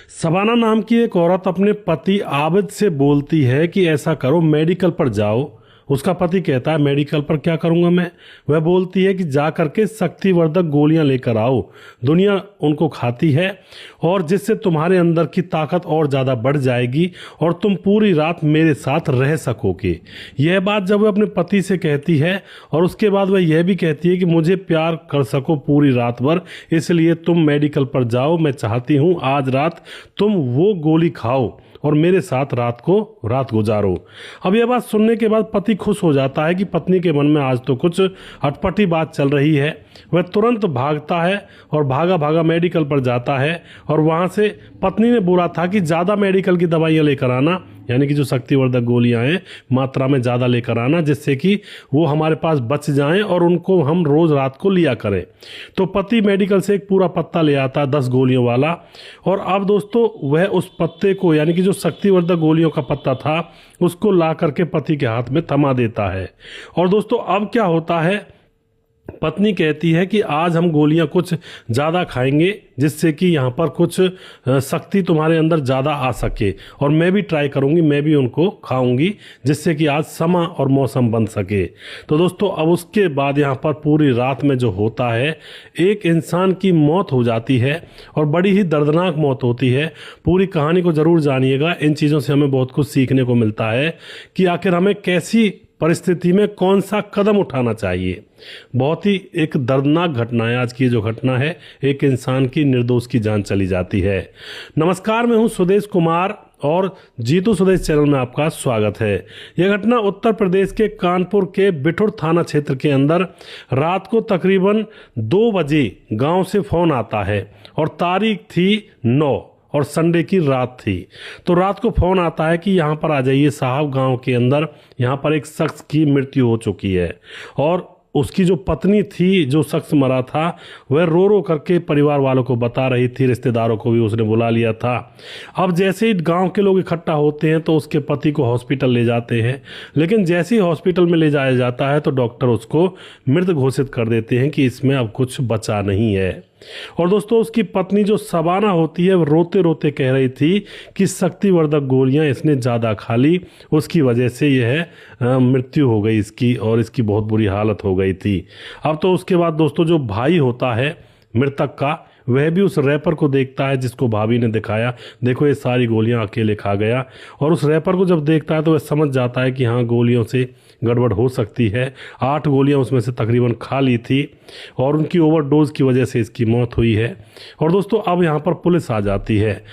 शबाना नाम की एक औरत अपने पति आबिद से बोलती है कि ऐसा करो, मेडिकल पर जाओ। उसका पति कहता है मेडिकल पर क्या करूंगा मैं। वह बोलती है कि जा करके शक्तिवर्धक गोलियां लेकर आओ, दुनिया उनको खाती है और जिससे तुम्हारे अंदर की ताकत और ज़्यादा बढ़ जाएगी और तुम पूरी रात मेरे साथ रह सकोगे। यह बात जब वह अपने पति से कहती है और उसके बाद वह यह भी कहती है कि मुझे प्यार कर सको पूरी रात भर, इसलिए तुम मेडिकल पर जाओ। मैं चाहती हूँ आज रात तुम वो गोली खाओ और मेरे साथ रात गुजारो। अब यह बात सुनने के बाद पति खुश हो जाता है कि पत्नी के मन में आज तो कुछ अटपटी बात चल रही है। वह तुरंत भागता है और भागा भागा मेडिकल पर जाता है और वहां से पत्नी ने बोला था कि ज़्यादा मेडिकल की दवाइयाँ लेकर आना, यानी कि जो शक्तिवर्धक गोलियां हैं मात्रा में ज़्यादा लेकर आना, जिससे कि वो हमारे पास बच जाएं और उनको हम रोज़ रात को लिया करें। तो पति मेडिकल से एक पूरा पत्ता ले आता है 10 गोलियों वाला, और अब दोस्तों वह उस पत्ते को, यानी कि जो शक्तिवर्धक गोलियों का पत्ता था, उसको ला करके पति के हाथ में थमा देता है। और दोस्तों अब क्या होता है, पत्नी कहती है कि आज हम गोलियां कुछ ज़्यादा खाएंगे जिससे कि यहाँ पर कुछ शक्ति तुम्हारे अंदर ज़्यादा आ सके, और मैं भी ट्राई करूँगी, मैं भी उनको खाऊंगी जिससे कि आज समा और मौसम बन सके। तो दोस्तों अब उसके बाद यहाँ पर पूरी रात में जो होता है, एक इंसान की मौत हो जाती है और बड़ी ही दर्दनाक मौत होती है। पूरी कहानी को ज़रूर जानिएगा, इन चीज़ों से हमें बहुत कुछ सीखने को मिलता है कि आखिर हमें कैसी परिस्थिति में कौन सा कदम उठाना चाहिए। बहुत ही एक दर्दनाक घटना है आज की जो घटना है, एक इंसान की निर्दोष की जान चली जाती है। नमस्कार, मैं हूं सुदेश कुमार और जीतू सुदेश चैनल में आपका स्वागत है। यह घटना उत्तर प्रदेश के कानपुर के बिठूर थाना क्षेत्र के अंदर रात को तकरीबन 2 बजे गांव से फोन आता है और तारीख थी 9 और संडे की रात थी। तो रात को फोन आता है कि यहाँ पर आ जाइए साहब, गांव के अंदर यहाँ पर एक शख्स की मृत्यु हो चुकी है। और उसकी जो पत्नी थी, जो शख्स मरा था, वह रो रो करके परिवार वालों को बता रही थी, रिश्तेदारों को भी उसने बुला लिया था। अब जैसे ही गांव के लोग इकट्ठा होते हैं तो उसके पति को हॉस्पिटल ले जाते हैं, लेकिन जैसे ही हॉस्पिटल में ले जाया जाता है तो डॉक्टर उसको मृत घोषित कर देते हैं कि इसमें अब कुछ बचा नहीं है। और दोस्तों उसकी पत्नी जो शबाना होती है, वो रोते रोते कह रही थी कि शक्तिवर्धक गोलियां इसने ज़्यादा खा ली, उसकी वजह से यह मृत्यु हो गई इसकी और इसकी बहुत बुरी हालत हो गई थी। अब तो उसके बाद दोस्तों जो भाई होता है मृतक का, वह भी उस रैपर को देखता है जिसको भाभी ने दिखाया, देखो ये सारी गोलियां अकेले खा गया। और उस रैपर को जब देखता है तो वह समझ जाता है कि हाँ, गोलियों से गड़बड़ हो सकती है। 8 गोलियां उसमें से तकरीबन खा ली थी और उनकी ओवरडोज की वजह से इसकी मौत हुई है। और दोस्तों अब यहाँ पर पुलिस आ जाती है।